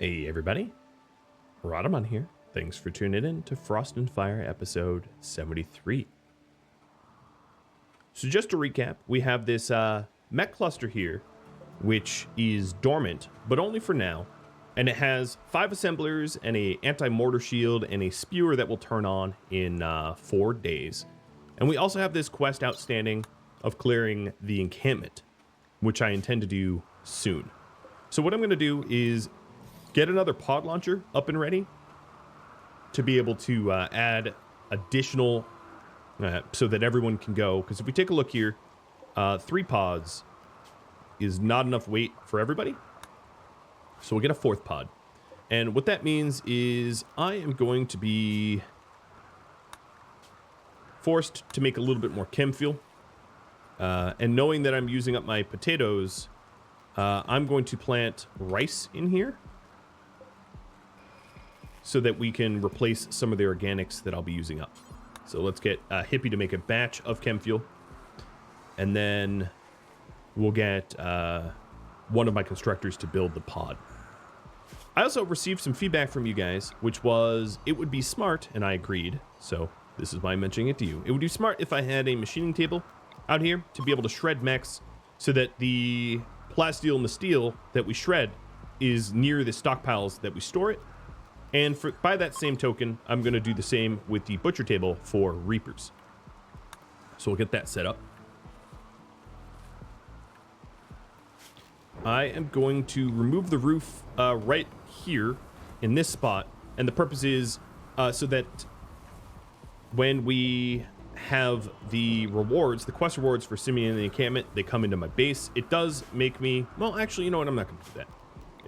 Hey everybody, Rhadamant here. Thanks for tuning in to Frost and Fire episode 73. So just to recap, we have this mech cluster here, which is dormant, but only for now. And it has 5 assemblers and a anti-mortar shield and a spewer that will turn on in 4 days. And we also have this quest outstanding of clearing the encampment, which I intend to do soon. So what I'm going to do is get another pod launcher up and ready to be able to add additional so that everyone can go. Because if we take a look here, 3 pods is not enough weight for everybody. So we'll get a 4th pod. And what that means is I am going to be forced to make a little bit more chem fuel. And knowing that I'm using up my potatoes, I'm going to plant rice in here so that we can replace some of the organics that I'll be using up. So let's get Hippie to make a batch of chem fuel. And then we'll get one of my constructors to build the pod. I also received some feedback from you guys, which was it would be smart, and I agreed. So this is why I'm mentioning it to you. It would be smart if I had a machining table out here to be able to shred mechs so that the plasteel and the steel that we shred is near the stockpiles that we store it. And by that same token, I'm going to do the same with the butcher table for reapers. So we'll get that set up. I am going to remove the roof right here in this spot. And the purpose is so that when we have the rewards, the quest rewards for Simeon and the encampment, they come into my base. It does make me, well, actually, you know what? I'm not going to do that.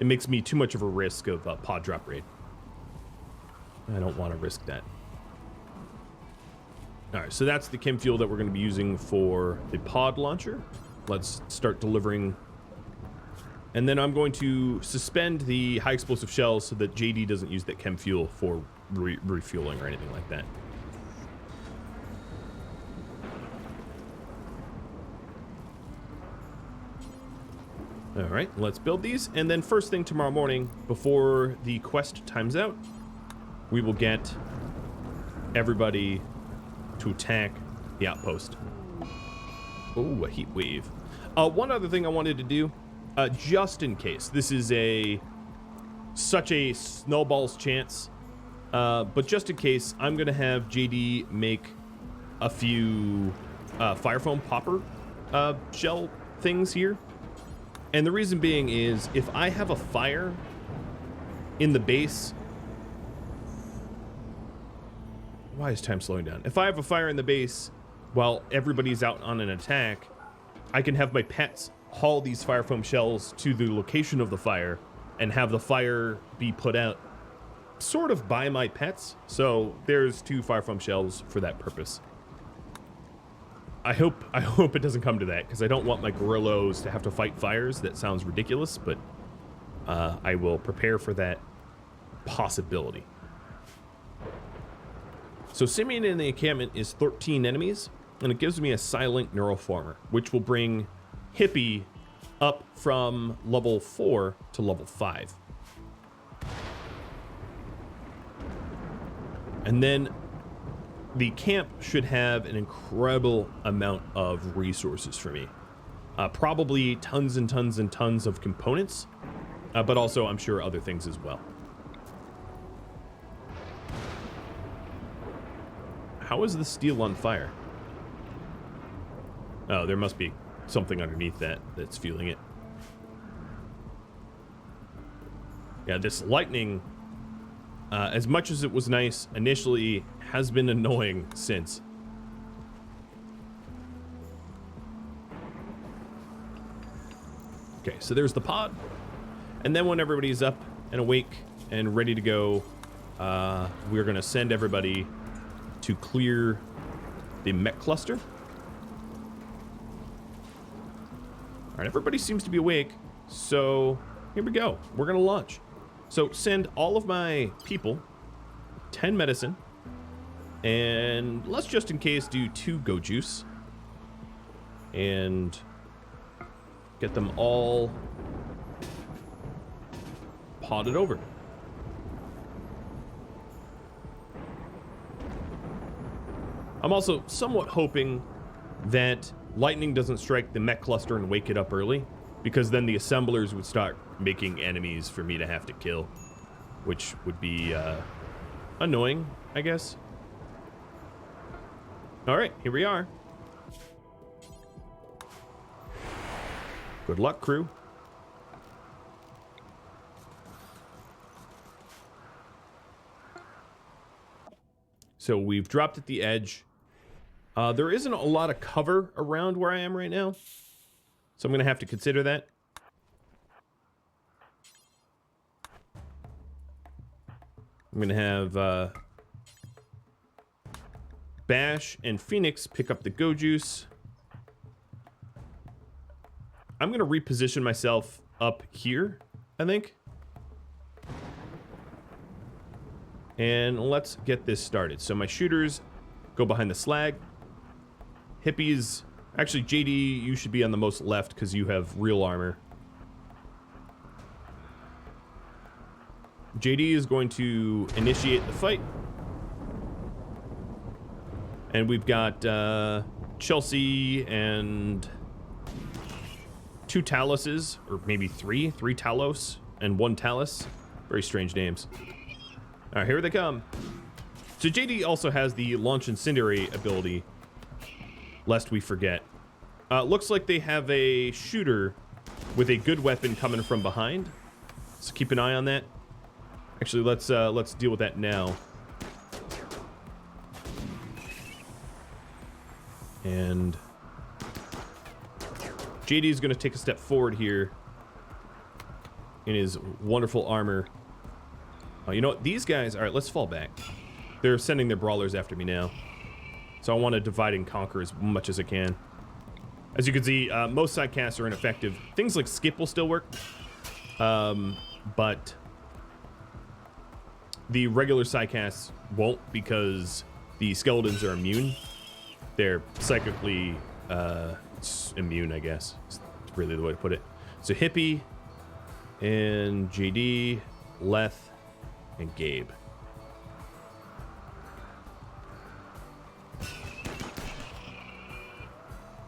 It makes me too much of a risk of pod drop raid. I don't want to risk that. All right, so that's the chem fuel that we're going to be using for the pod launcher. Let's start delivering. And then I'm going to suspend the high explosive shells so that JD doesn't use that chem fuel for refueling or anything like that. All right, let's build these. And then first thing tomorrow morning, before the quest times out, we will get everybody to attack the outpost. Oh, a heat wave. One other thing I wanted to do, just in case. This is such a snowball's chance. But just in case, I'm going to have JD make a few fire foam popper shell things here. And the reason being is if I have a fire in the base... Why is time slowing down? If I have a fire in the base while everybody's out on an attack, I can have my pets haul these fire foam shells to the location of the fire and have the fire be put out sort of by my pets. So there's 2 fire foam shells for that purpose. I hope it doesn't come to that because I don't want my gorillos to have to fight fires. That sounds ridiculous, but I will prepare for that possibility. So Simeon in the encampment is 13 enemies, and it gives me a silent neuroformer, which will bring Hippie up from level 4 to level 5. And then the camp should have an incredible amount of resources for me. Probably tons and tons and tons of components, but also I'm sure other things as well. How is the steel on fire? Oh, there must be something underneath that's fueling it. Yeah, this lightning, as much as it was nice initially, has been annoying since. Okay, so there's the pod. And then when everybody's up and awake and ready to go, we're going to send everybody to clear the mech cluster. All right, everybody seems to be awake, so here we go. We're gonna launch. So send all of my people 10 medicine, and let's just in case do 2 go juice, and get them all potted over. I'm also somewhat hoping that lightning doesn't strike the mech cluster and wake it up early, because then the assemblers would start making enemies for me to have to kill, which would be annoying, I guess. All right, here we are. Good luck, crew. So we've dropped at the edge. There isn't a lot of cover around where I am right now, so I'm going to have to consider that. I'm going to have Bash and Phoenix pick up the Go Juice. I'm going to reposition myself up here, I think. And let's get this started. So my shooters go behind the slag. Hippies, actually JD, you should be on the most left because you have real armor. JD is going to initiate the fight. And we've got Chelsea and 2 Taluses, or maybe 3 Talos and 1 Talus. Very strange names. All right, here they come. So JD also has the launch incendiary ability, lest we forget. Looks like they have a shooter with a good weapon coming from behind, so keep an eye on that. Actually, let's deal with that now. And JD is going to take a step forward here in his wonderful armor. You know what? These guys... All right, let's fall back. They're sending their brawlers after me now. So I want to divide and conquer as much as I can. As you can see, most sidecasts are ineffective. Things like skip will still work. But the regular sidecasts won't, because the skeletons are immune. They're psychically immune, I guess. It's really the way to put it. So Hippie and JD, Leth, and Gabe.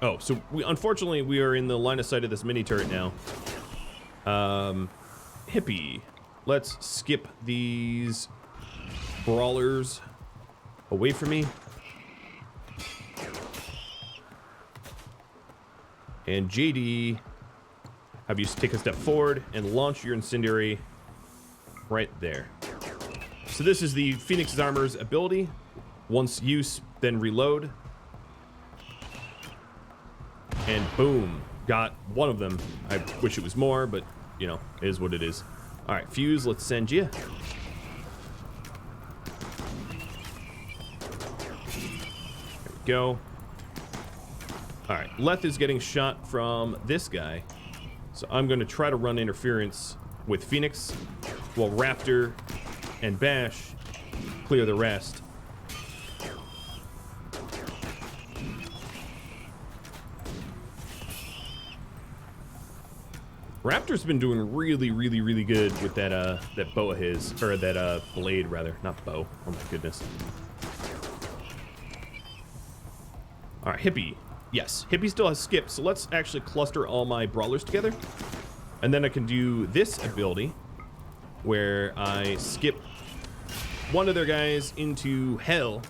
Oh, so unfortunately we are in the line of sight of this mini turret now. Hippie, let's skip these brawlers away from me. And JD, have you take a step forward and launch your incendiary right there. So this is the Phoenix's armor's ability. Once use, then reload. And boom, got one of them. I wish it was more, but you know, it is what it is. All right, Fuse, let's send you. There we go. All right, Leth is getting shot from this guy. So I'm going to try to run interference with Phoenix, while Raptor and Bash clear the rest. Raptor's been doing really, really, really good with that that bow of his, or that blade rather, not bow. Oh my goodness. All right, Hippie. Yes, Hippie still has skip, so let's actually cluster all my brawlers together, and then I can do this ability where I skip one of their guys into hell.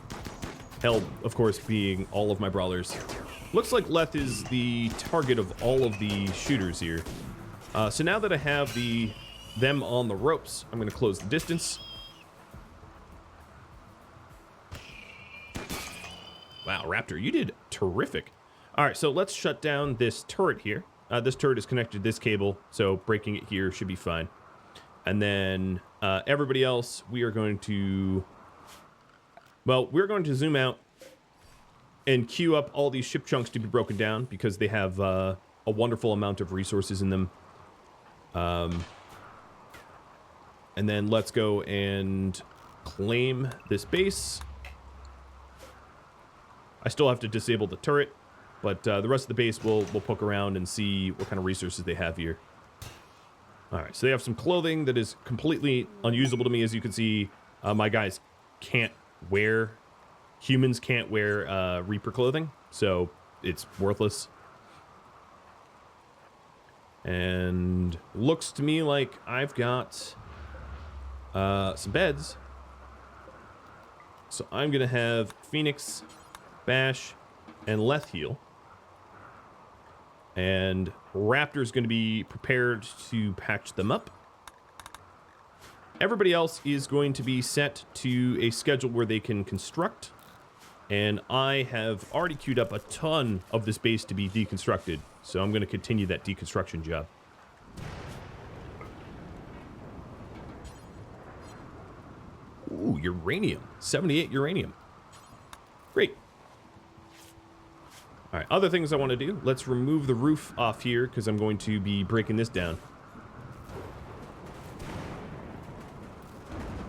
Hell, of course, being all of my brawlers. Looks like Leth is the target of all of the shooters here. So now that I have them on the ropes, I'm going to close the distance. Wow, Raptor, you did terrific. All right, so let's shut down this turret here. This turret is connected to this cable, so breaking it here should be fine. And then everybody else, we are going to... Well, we're going to zoom out and queue up all these ship chunks to be broken down because they have a wonderful amount of resources in them. And then let's go and claim this base. I still have to disable the turret, but the rest of the base we'll poke around and see what kind of resources they have here. All right, so they have some clothing that is completely unusable to me. As you can see, my guys can't wear, humans can't wear Reaper clothing, so it's worthless. And looks to me like I've got some beds. So I'm going to have Phoenix, Bash, and Leth heal. And Raptor's going to be prepared to patch them up. Everybody else is going to be set to a schedule where they can construct. And I have already queued up a ton of this base to be deconstructed. So I'm going to continue that deconstruction job. Ooh, uranium. 78 uranium. Great. All right, other things I want to do. Let's remove the roof off here because I'm going to be breaking this down.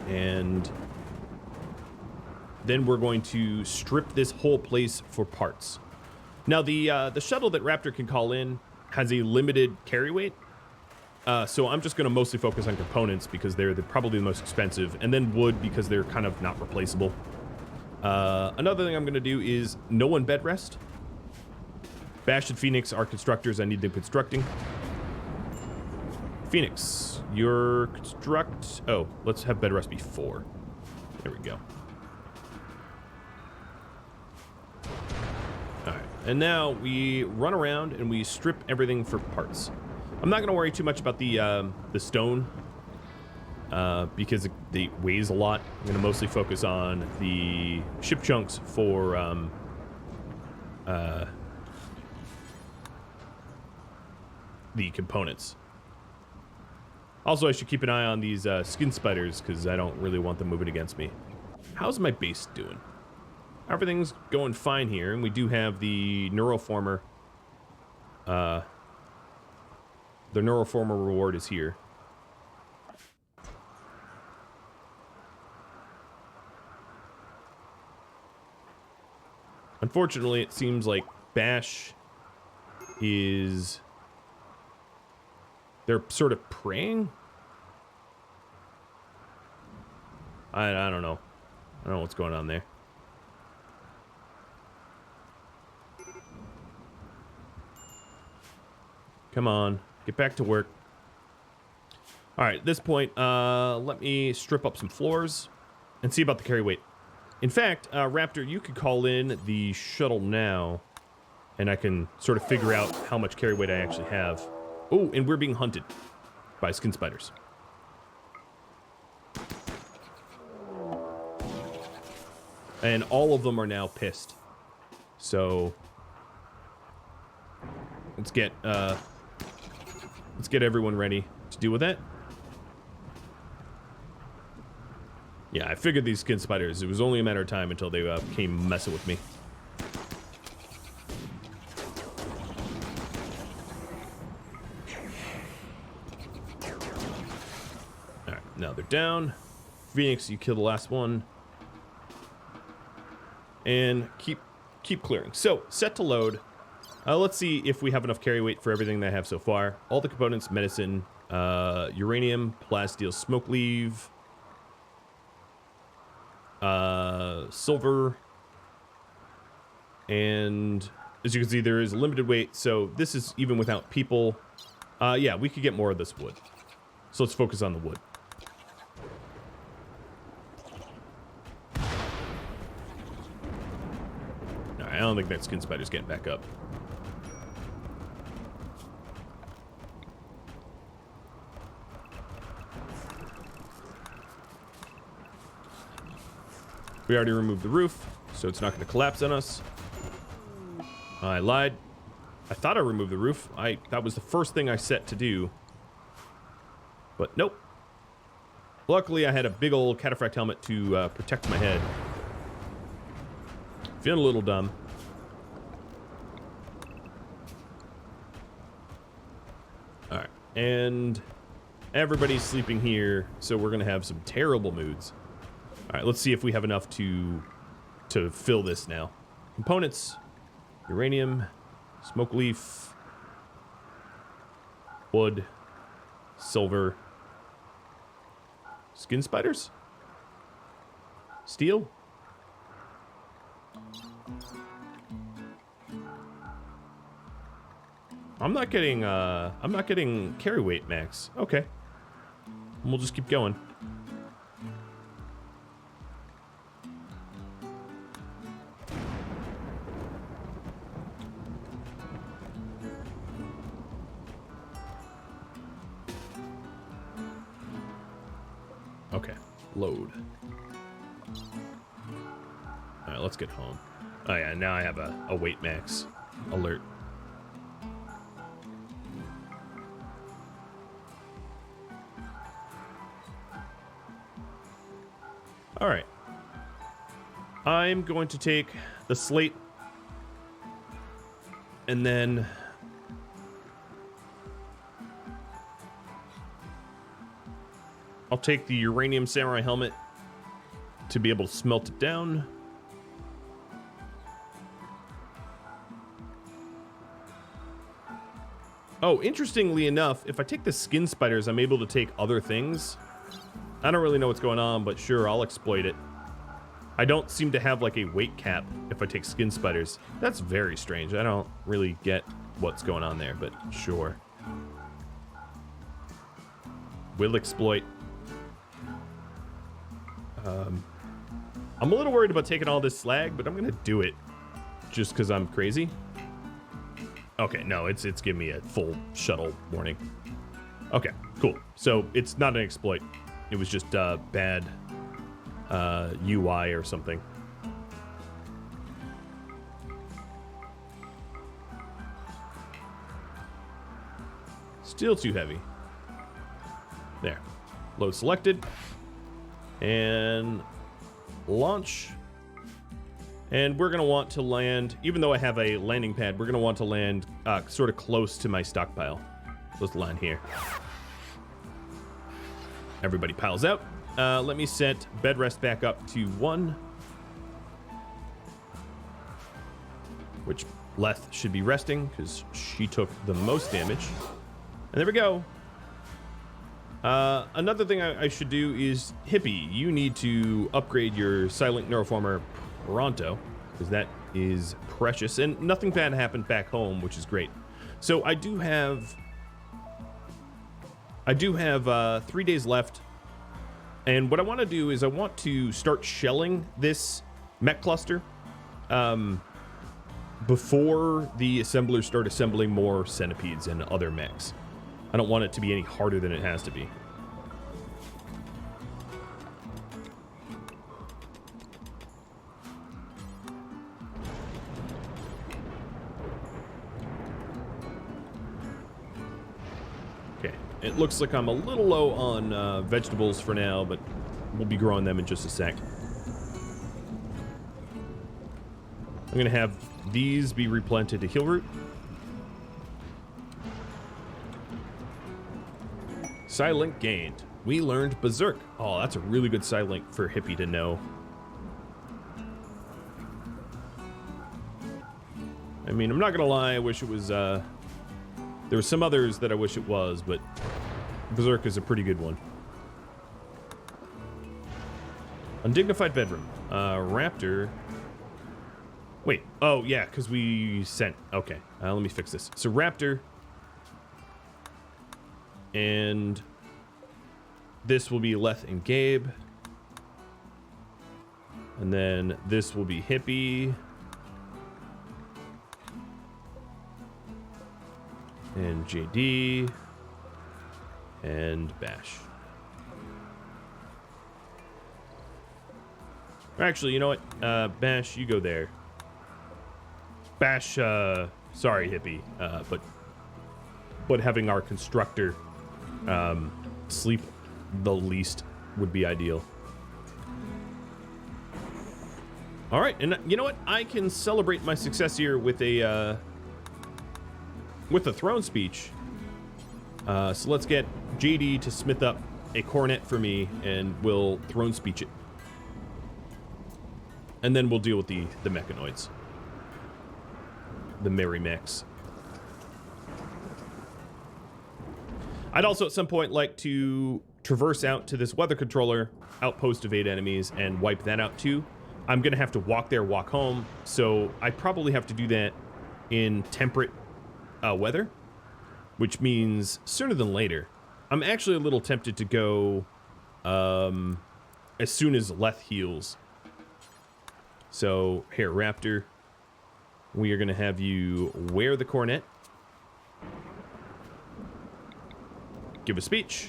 And then we're going to strip this whole place for parts. Now, the shuttle that Raptor can call in has a limited carry weight. So I'm just going to mostly focus on components because they're probably the most expensive. And then wood because they're kind of not replaceable. Another thing I'm going to do is no one bed rest. Bash and Phoenix are constructors. I need them constructing. Phoenix, your construct... Oh, let's have bed rest before. There we go. Alright, and now we run around and we strip everything for parts. I'm not going to worry too much about the stone because it weighs a lot. I'm going to mostly focus on the ship chunks for the components. Also, I should keep an eye on these skin spiders because I don't really want them moving against me. How's my base doing? Everything's going fine here, and we do have the neuroformer. The neuroformer reward is here. Unfortunately, it seems like Bash is... They're sort of praying? I don't know. I don't know what's going on there. Come on. Get back to work. Alright, at this point, let me strip up some floors and see about the carry weight. In fact, Raptor, you could call in the shuttle now, and I can sort of figure out how much carry weight I actually have. Oh, and we're being hunted by skin spiders. And all of them are now pissed. So let's get everyone ready to deal with that. Yeah, I figured these skin spiders, it was only a matter of time until they came messing with me. Alright, now they're down. Phoenix, you kill the last one. And keep clearing. So, set to load. Let's see if we have enough carry weight for everything that I have so far. All the components, medicine, uranium, plasteel smoke leaf, silver, and as you can see, there is limited weight, so this is even without people. Yeah, we could get more of this wood. So let's focus on the wood. I don't think that skin spider's getting back up. We already removed the roof, so it's not going to collapse on us. I lied. I thought I removed the roof. That was the first thing I set to do. But nope. Luckily, I had a big old cataphract helmet to protect my head. Feeling a little dumb. Alright, and everybody's sleeping here, so we're going to have some terrible moods. Alright, let's see if we have enough to fill this now. Components, uranium, smoke leaf, wood, silver. Skin spiders? Steel? I'm not getting carry weight max. Okay. We'll just keep going. Okay, load. All right, let's get home. Oh yeah, now I have a weight max alert. All right. I'm going to take the slate and then I'll take the uranium samurai helmet to be able to smelt it down. Oh, interestingly enough, if I take the skin spiders, I'm able to take other things. I don't really know what's going on, but sure, I'll exploit it. I don't seem to have like a weight cap if I take skin spiders. That's very strange. I don't really get what's going on there, but sure. Will exploit. I'm a little worried about taking all this slag, but I'm gonna do it just because I'm crazy. Okay, no, it's giving me a full shuttle warning. Okay, cool. So it's not an exploit. It was just bad UI or something. Still too heavy. There. Load selected. And launch. And we're going to want to land, even though I have a landing pad, we're going to want to land sort of close to my stockpile. Let's land here. Everybody piles out. Let me set bed rest back up to 1. Which Leth should be resting because she took the most damage. And there we go. Another thing I should do is, Hippie, you need to upgrade your Silent Neuroformer pronto, because that is precious, and nothing bad happened back home, which is great. So I do have 3 days left, and what I want to do is I want to start shelling this mech cluster before the assemblers start assembling more centipedes and other mechs. I don't want it to be any harder than it has to be. Okay, it looks like I'm a little low on vegetables for now, but we'll be growing them in just a sec. I'm going to have these be replanted to heal root. Silent gained. We learned Berserk. Oh, that's a really good silent for Hippie to know. I mean, I'm not gonna lie, I wish it was, there were some others that I wish it was, but Berserk is a pretty good one. Undignified bedroom. Raptor. Wait, oh yeah, because we sent, okay. Let me fix this. So Raptor. And this will be Leth and Gabe. And then this will be Hippie. And JD. And Bash. Actually, you know what? Bash, you go there. Bash, sorry, Hippie. But having our constructor sleep the least would be ideal. All right, and you know what? I can celebrate my success here with a throne speech. So let's get JD to smith up a cornet for me, and we'll throne speech it, and then we'll deal with the mechanoids, the merry mechs. I'd also at some point like to traverse out to this weather controller, outpost, evade enemies, and wipe that out too. I'm going to have to walk there, walk home, so I probably have to do that in temperate weather, which means sooner than later. I'm actually a little tempted to go as soon as Leth heals. So, here, Raptor, we are going to have you wear the cornet, give a speech,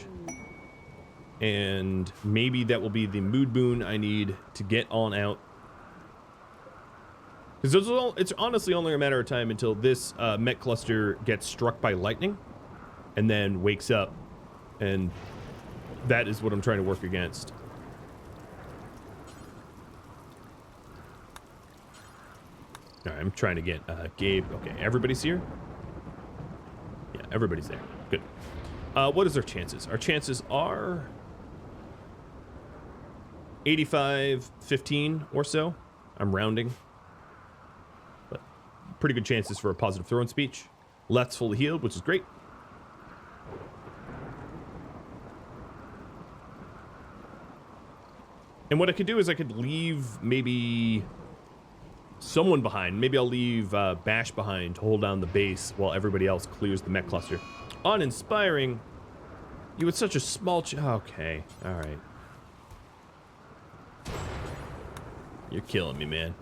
and maybe that will be the mood boon I need to get on out. Because it's honestly only a matter of time until this Met cluster gets struck by lightning and then wakes up, and that is what I'm trying to work against. All right, I'm trying to get Gabe. Okay, everybody's here? Yeah, everybody's there. Good. What is our chances? Our chances are 85-15 or so. I'm rounding. But pretty good chances for a positive throne speech. Leth's fully healed, which is great. And what I could do is I could leave maybe someone behind. Maybe I'll leave Bash behind to hold down the base while everybody else clears the mech cluster. Uninspiring. You had such a small okay, alright. You're killing me, man.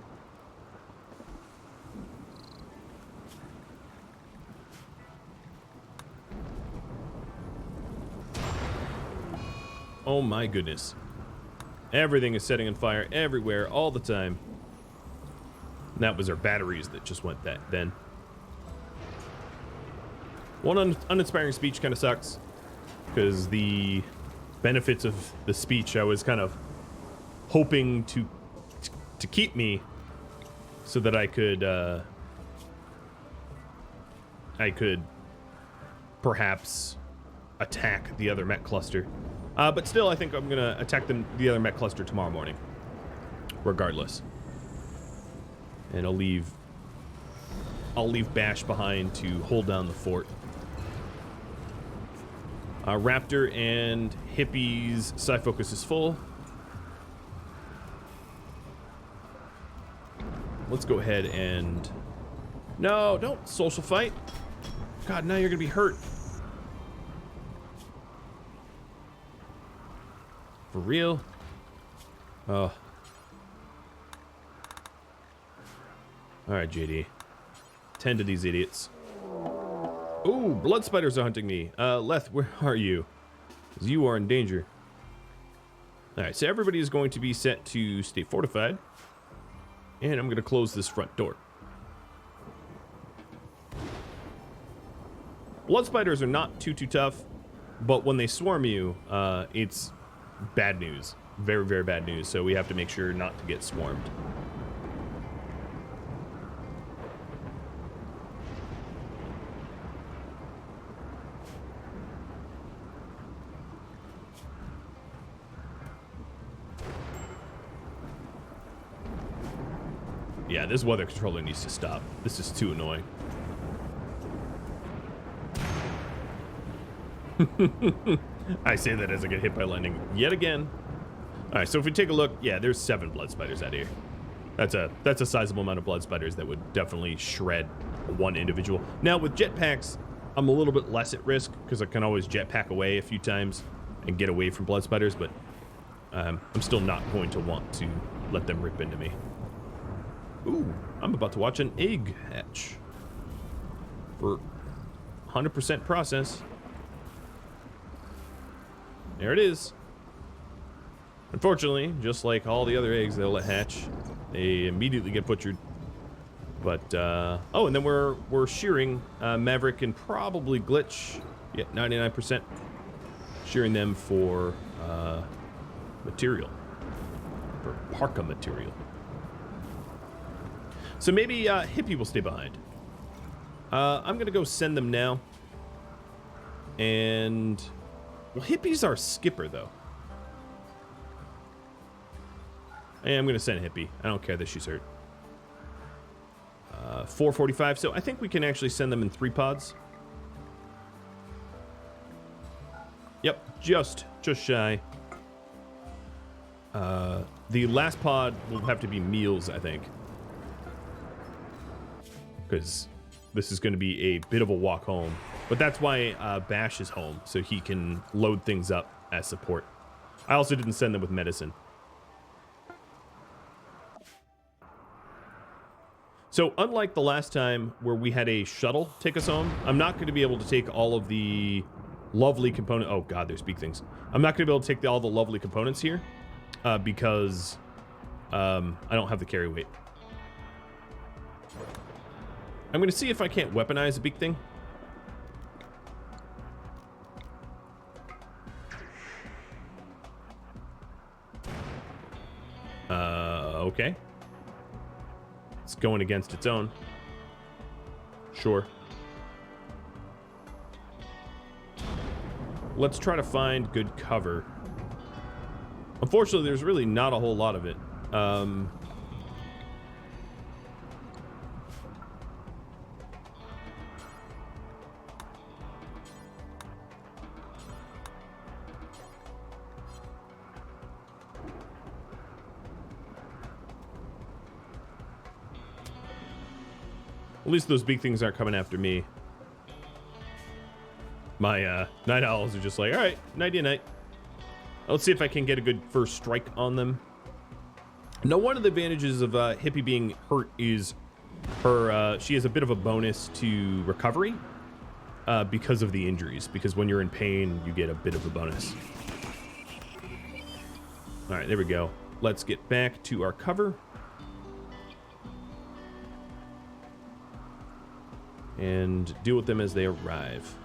Oh my goodness. Everything is setting on fire everywhere, all the time. And that was our batteries that just went then. One uninspiring speech kind of sucks, because the benefits of the speech I was kind of hoping to keep me so that I could perhaps attack the other mech cluster. But still, I think I'm gonna attack the other mech cluster tomorrow morning, regardless. And I'll leave Bash behind to hold down the fort. Raptor and Hippie's Psi Focus is full. Let's go ahead and... No, don't social fight. God, now you're gonna be hurt. For real? Oh. Alright, JD. Tend to these idiots. Ooh, blood spiders are hunting me. Leth, where are you? 'Cause you are in danger. Alright, so everybody is going to be set to stay fortified. And I'm going to close this front door. Blood spiders are not too tough, but when they swarm you, it's bad news. Very, very bad news. So we have to make sure not to get swarmed. Yeah, this weather controller needs to stop. This is too annoying. I say that as I get hit by lightning yet again. Alright, so if we take a look, yeah, there's 7 blood spiders out here. That's a sizable amount of blood spiders that would definitely shred one individual. Now, with jetpacks, I'm a little bit less at risk, because I can always jetpack away a few times and get away from blood spiders, but I'm still not going to want to let them rip into me. Ooh, I'm about to watch an egg hatch for 100% process. There it is. Unfortunately, just like all the other eggs they'll let hatch, they immediately get butchered. But, oh, and then we're shearing Maverick and probably Glitch. Yeah, 99%. Shearing them for material. For parka material. So maybe Hippie will stay behind. I'm going to go send them now. And... well, Hippie's our skipper, though. And I'm going to send Hippie. I don't care that she's hurt. 445. So I think we can actually send them in 3 pods. Yep, just shy. The last pod will have to be meals, I think. Because this is going to be a bit of a walk home. But that's why Bash is home, so he can load things up as support. I also didn't send them with medicine. So unlike the last time where we had a shuttle take us home, I'm not going to be able to take all of the lovely components. Oh god, there's big things. I'm not going to be able to take all the lovely components here because I don't have the carry weight. I'm going to see if I can't weaponize a big thing. Okay. It's going against its own. Sure. Let's try to find good cover. Unfortunately, there's really not a whole lot of it. At least those big things aren't coming after me. My night owls are just like, all right, nighty-night. Let's see if I can get a good first strike on them. Now, one of the advantages of Hippie being hurt is her. She has a bit of a bonus to recovery because of the injuries. Because when you're in pain, you get a bit of a bonus. All right, there we go. Let's get back to our cover. And deal with them as they arrive.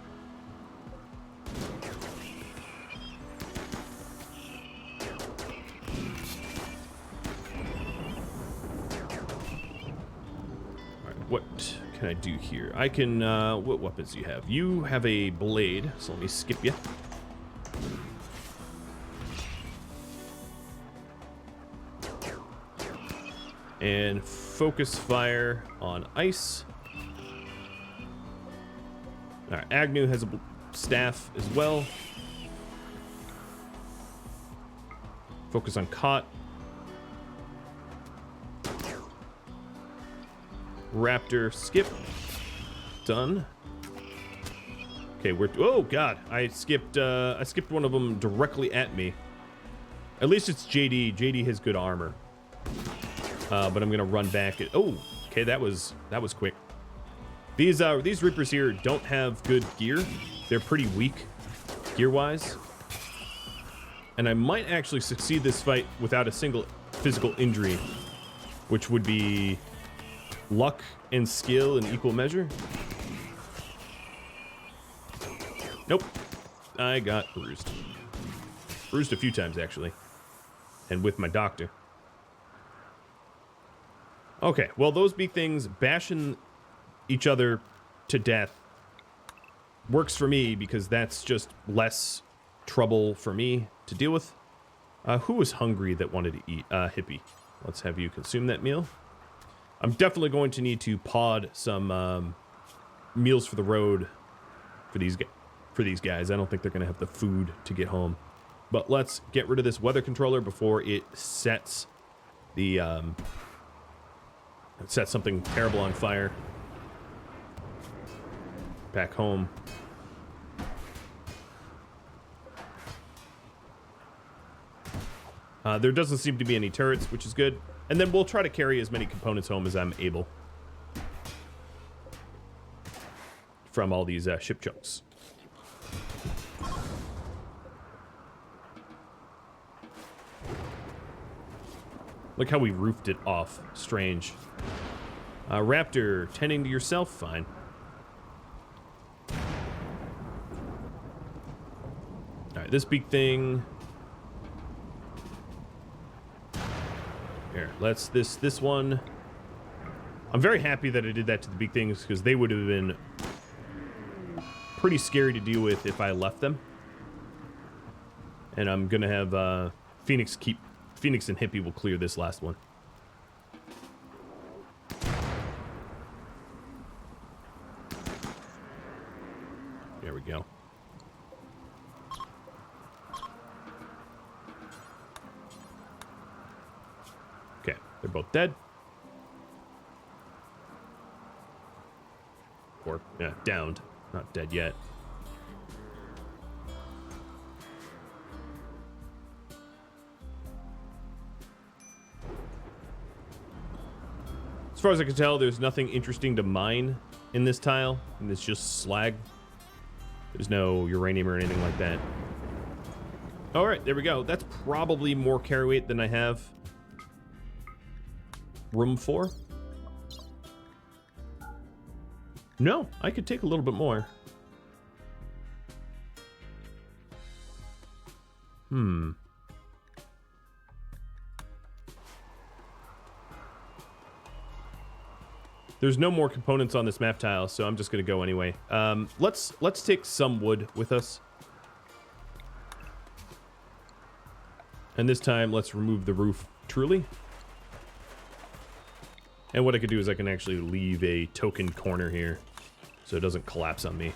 Alright, what can I do here? I can, what weapons do you have? You have a blade, so let me skip you. And focus fire on ice. Alright, Agnew has a staff as well. Focus on Cot. Raptor, skip. Done. Okay, we're... Oh, God. I skipped one of them directly at me. At least it's JD. JD has good armor. But I'm going to run back. Oh, okay, that was quick. These Reapers here don't have good gear. They're pretty weak gear-wise. And I might actually succeed this fight without a single physical injury, which would be luck and skill in equal measure. Nope. I got bruised. Bruised a few times, actually. And with my doctor. Okay, well, those big things bashing each other to death works for me because that's just less trouble for me to deal with. Who was hungry that wanted to eat? Hippie. Let's have you consume that meal. I'm definitely going to need to pod some meals for the road for these guys. I don't think they're going to have the food to get home. But let's get rid of this weather controller before it sets the sets something terrible on fire. Back home. There doesn't seem to be any turrets, which is good. And then we'll try to carry as many components home as I'm able from all these ship chunks. Look how we roofed it off. Strange. Raptor, tending to yourself, fine. Alright, this big thing. Here, let's this one. I'm very happy that I did that to the big things because they would have been pretty scary to deal with if I left them. And I'm gonna have Phoenix and Hippie will clear this last one. There we go. They're both dead. Or, yeah, downed. Not dead yet. As far as I can tell, there's nothing interesting to mine in this tile, and it's just slag. There's no uranium or anything like that. All right, there we go. That's probably more carry weight than I have room for. No, I could take a little bit more. There's no more components on this map tile, so I'm just gonna go anyway. Let's take some wood with us. And this time, let's remove the roof truly. And what I could do is I can actually leave a token corner here so it doesn't collapse on me.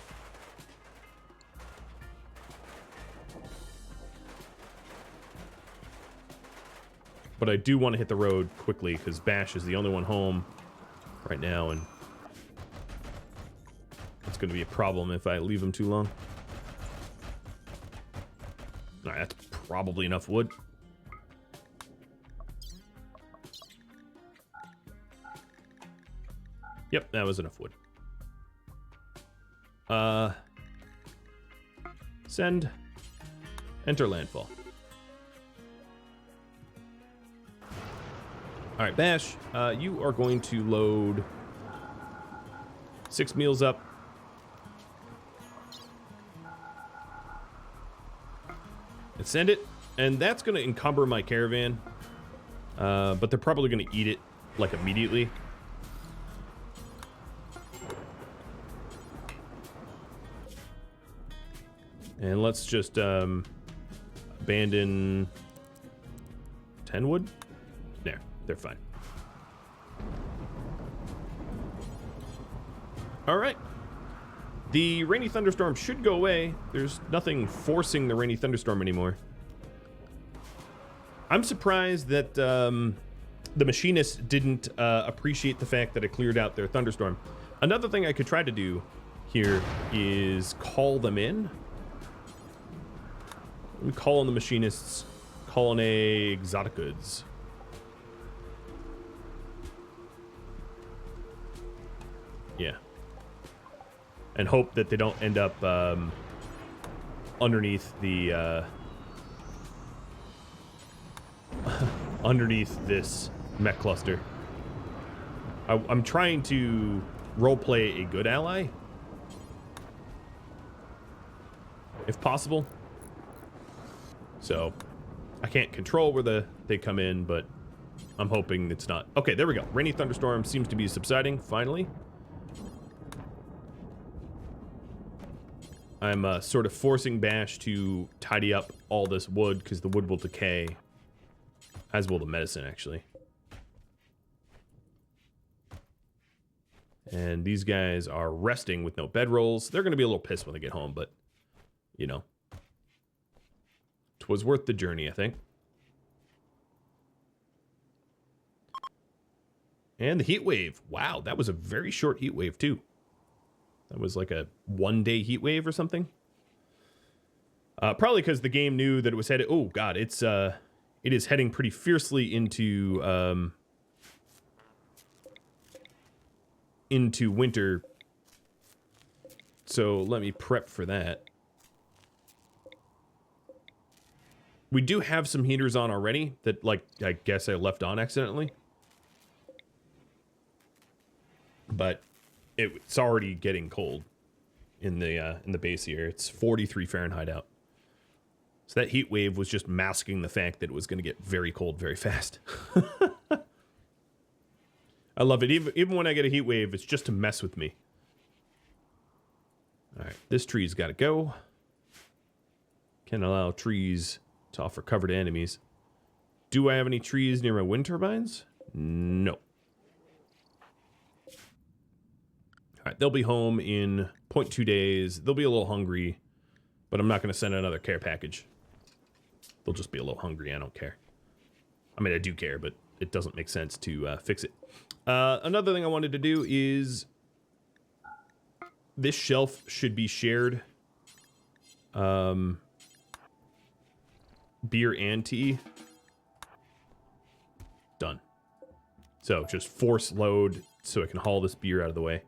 But I do want to hit the road quickly because Bash is the only one home right now, and it's going to be a problem if I leave him too long. All right, that's probably enough wood. Yep, that was enough wood. Send. Enter landfall. All right, Bash, you are going to load 6 meals up. And send it. And that's going to encumber my caravan. But they're probably going to eat it, like, immediately. And let's just abandon 10 wood. There, they're fine. All right. The rainy thunderstorm should go away. There's nothing forcing the rainy thunderstorm anymore. I'm surprised that the machinists didn't appreciate the fact that I cleared out their thunderstorm. Another thing I could try to do here is call them in. We call on the machinists, call on a exotic goods. Yeah. And hope that they don't end up underneath the underneath this mech cluster. I'm trying to roleplay a good ally, if possible. So I can't control where they come in, but I'm hoping it's not. Okay, there we go. Rainy thunderstorm seems to be subsiding, finally. I'm sort of forcing Bash to tidy up all this wood because the wood will decay, as will the medicine, actually. And these guys are resting with no bedrolls. They're going to be a little pissed when they get home, but, you know. 'Twas worth the journey, I think. And the heat wave. Wow, that was a very short heat wave, too. That was like a 1-day heat wave or something. Probably because the game knew that it was headed... Oh, God, it is heading pretty fiercely into winter. So let me prep for that. We do have some heaters on already that, like, I guess I left on accidentally. But it's already getting cold in the base here. It's 43 Fahrenheit out. So that heat wave was just masking the fact that it was going to get very cold very fast. I love it. Even when I get a heat wave, it's just to mess with me. All right, this tree's got to go. Can't allow trees to offer cover to enemies. Do I have any trees near my wind turbines? No. All right, they'll be home in 0.2 days. They'll be a little hungry, but I'm not going to send another care package. They'll just be a little hungry. I don't care. I mean, I do care, but it doesn't make sense to fix it. Another thing I wanted to do is this shelf should be shared. Beer and tea. Done. So just force load so I can haul this beer out of the way.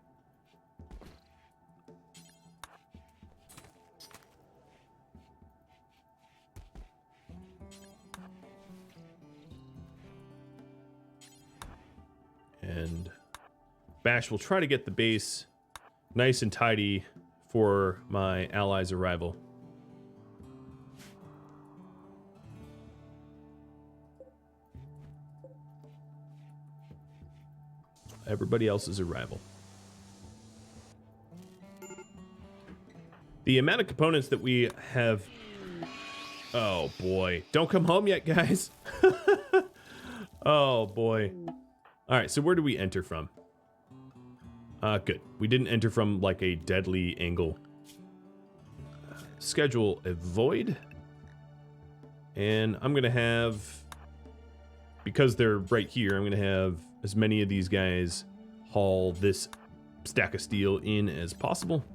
And Bash will try to get the base nice and tidy for my allies' arrival. Everybody else's arrival. The amount of components that we have... Oh, boy. Don't come home yet, guys. Oh, boy. All right, so where do we enter from? Good. We didn't enter from, like, a deadly angle. Schedule a void. And I'm going to have... Because they're right here, I'm going to have as many of these guys haul this stack of steel in as possible.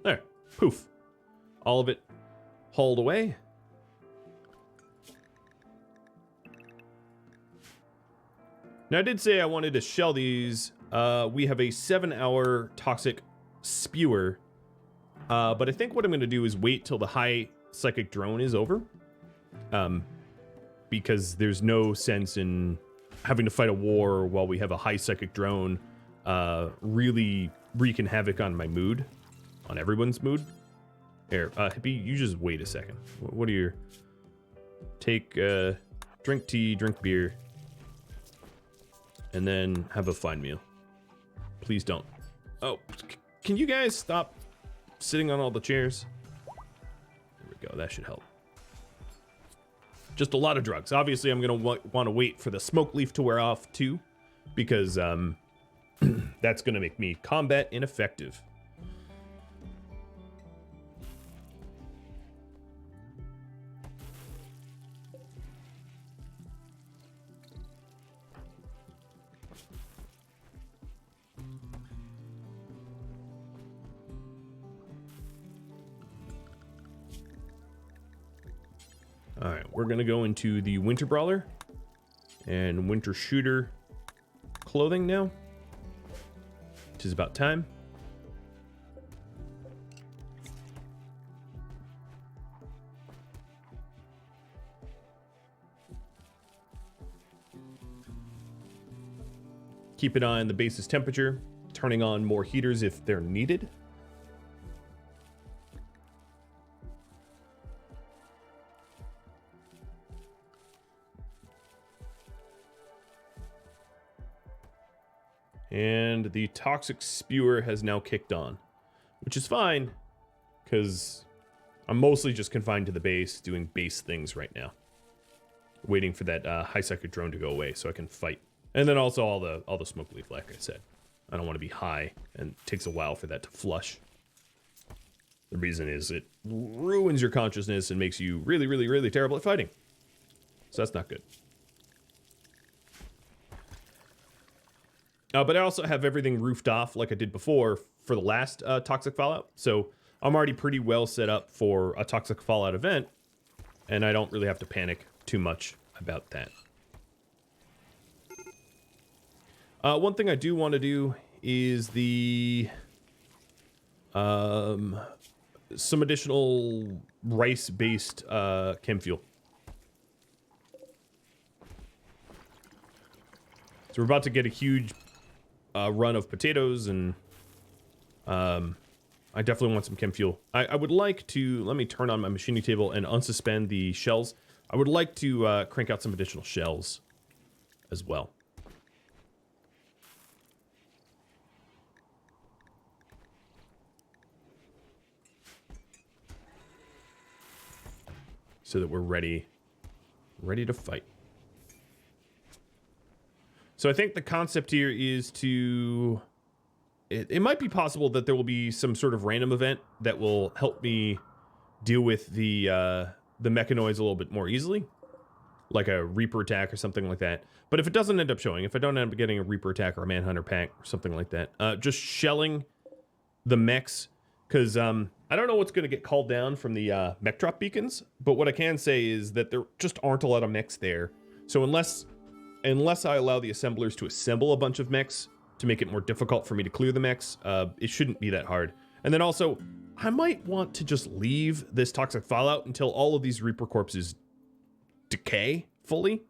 There. Poof. All of it hauled away. Now, I did say I wanted to shell these. We have a 7-hour toxic spewer. But I think what I'm going to do is wait till the high psychic drone is over. Because there's no sense in having to fight a war while we have a high psychic drone really wreaking havoc on my mood. On everyone's mood. Here, Hippie, you just wait a second. What are your... Take, drink tea, drink beer. And then have a fine meal. Please don't. Oh, can you guys stop sitting on all the chairs? There we go, that should help. Just a lot of drugs. Obviously, I'm gonna want to wait for the smoke leaf to wear off too, because that's gonna make me combat ineffective. All right, we're gonna go into the Winter Brawler and Winter Shooter clothing now. It is about time. Keep an eye on the base's temperature, turning on more heaters if they're needed. And the toxic spewer has now kicked on, which is fine, because I'm mostly just confined to the base, doing base things right now. Waiting for that high psychic drone to go away so I can fight. And then also all the smoke leaf, like I said. I don't want to be high, and it takes a while for that to flush. The reason is it ruins your consciousness and makes you really, really, really terrible at fighting. So that's not good. But I also have everything roofed off like I did before for the last Toxic Fallout. So I'm already pretty well set up for a Toxic Fallout event. And I don't really have to panic too much about that. One thing I do want to do is the... some additional rice-based chem fuel. So we're about to get a huge... run of potatoes, and I definitely want some chem fuel. I would like to, let me turn on my machining table and unsuspend the shells. I would like to crank out some additional shells as well. So that we're ready to fight. So I think the concept here is to... It might be possible that there will be some sort of random event that will help me deal with the mechanoids a little bit more easily. Like a Reaper attack or something like that. But if it doesn't end up showing, if I don't end up getting a Reaper attack or a Manhunter pack or something like that, just shelling the mechs, because I don't know what's going to get called down from the mech drop beacons, but what I can say is that there just aren't a lot of mechs there. So unless I allow the assemblers to assemble a bunch of mechs to make it more difficult for me to clear the mechs, it shouldn't be that hard. And then also, I might want to just leave this toxic fallout until all of these Reaper corpses decay fully,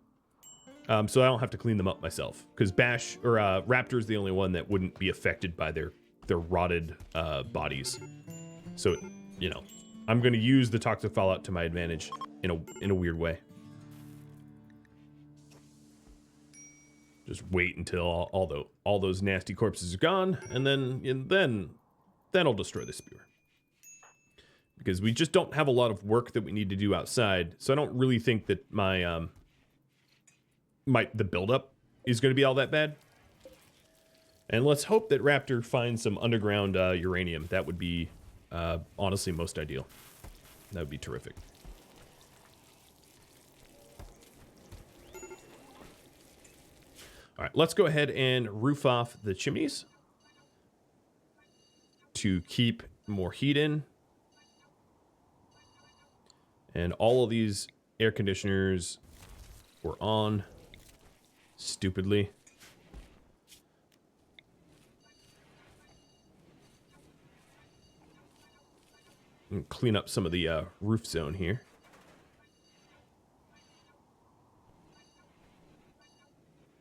so I don't have to clean them up myself, because Bash or Raptor is the only one that wouldn't be affected by their rotted bodies. So, you know, I'm going to use the toxic fallout to my advantage in a weird way. Just wait until all those nasty corpses are gone, and then I'll destroy the spear. Because we just don't have a lot of work that we need to do outside, so I don't really think that my the buildup is going to be all that bad. And let's hope that Raptor finds some underground uranium. That would be honestly most ideal. That would be terrific. All right, let's go ahead and roof off the chimneys to keep more heat in. And all of these air conditioners were on stupidly. And clean up some of the roof zone here.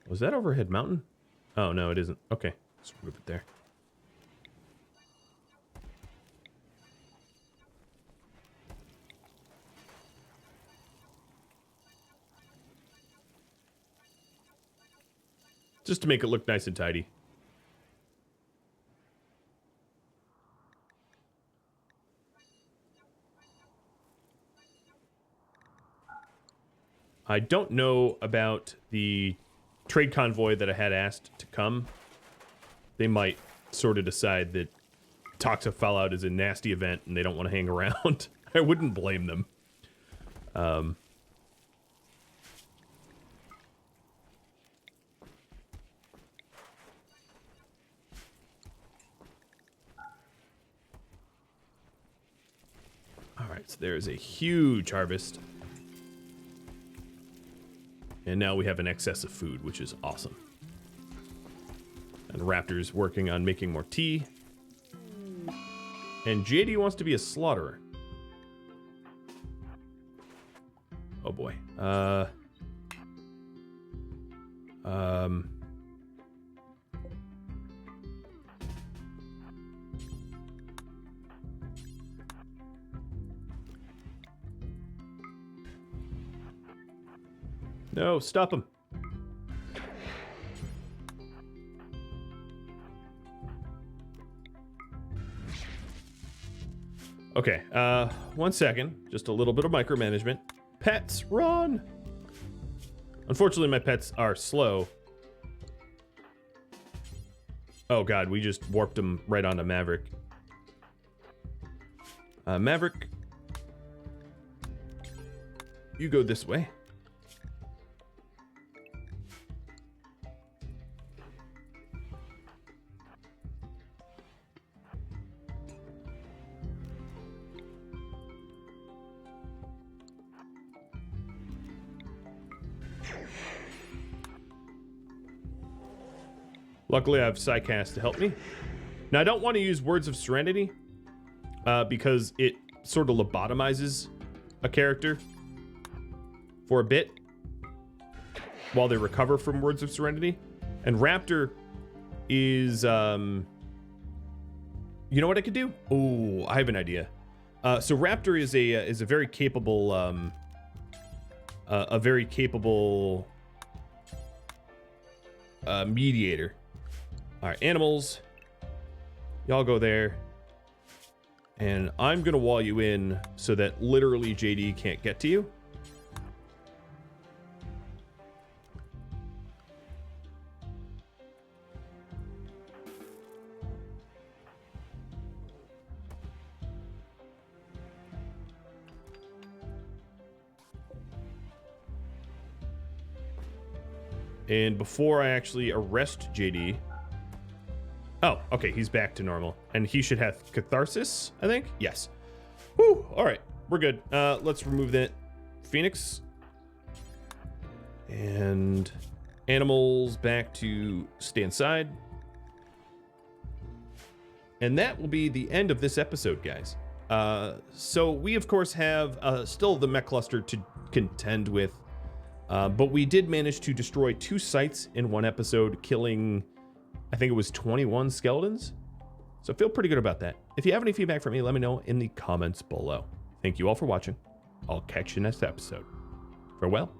Was that overhead mountain? Oh, no, it isn't. Okay, let's move it there. Just to make it look nice and tidy. I don't know about the trade convoy that I had asked to come. They might sort of decide that Toxic Fallout is a nasty event and they don't want to hang around. I wouldn't blame them. Alright, so there's a huge harvest. And now we have an excess of food, which is awesome. And Raptor's working on making more tea. And JD wants to be a slaughterer. Oh boy. No, stop him. Okay, 1 second. Just a little bit of micromanagement. Pets, run! Unfortunately, my pets are slow. Oh god, we just warped them right onto Maverick. Maverick, you go this way. Luckily, I have Psycast to help me. Now, I don't want to use Words of Serenity because it sort of lobotomizes a character for a bit while they recover from Words of Serenity. And Raptor is, you know what I could do? Oh, I have an idea. So Raptor is a very capable, mediator. All right, animals, y'all go there. And I'm going to wall you in so that literally JD can't get to you. And before I actually arrest JD... Oh, okay, he's back to normal. And he should have catharsis, I think? Yes. Whew, all right, we're good. Let's remove that Phoenix. And animals back to stay inside. And that will be the end of this episode, guys. So we, of course, have still the mech cluster to contend with. But we did manage to destroy 2 sites in one episode, killing, I think it was 21 skeletons. So I feel pretty good about that. If you have any feedback for me, let me know in the comments below. Thank you all for watching. I'll catch you next episode. Farewell.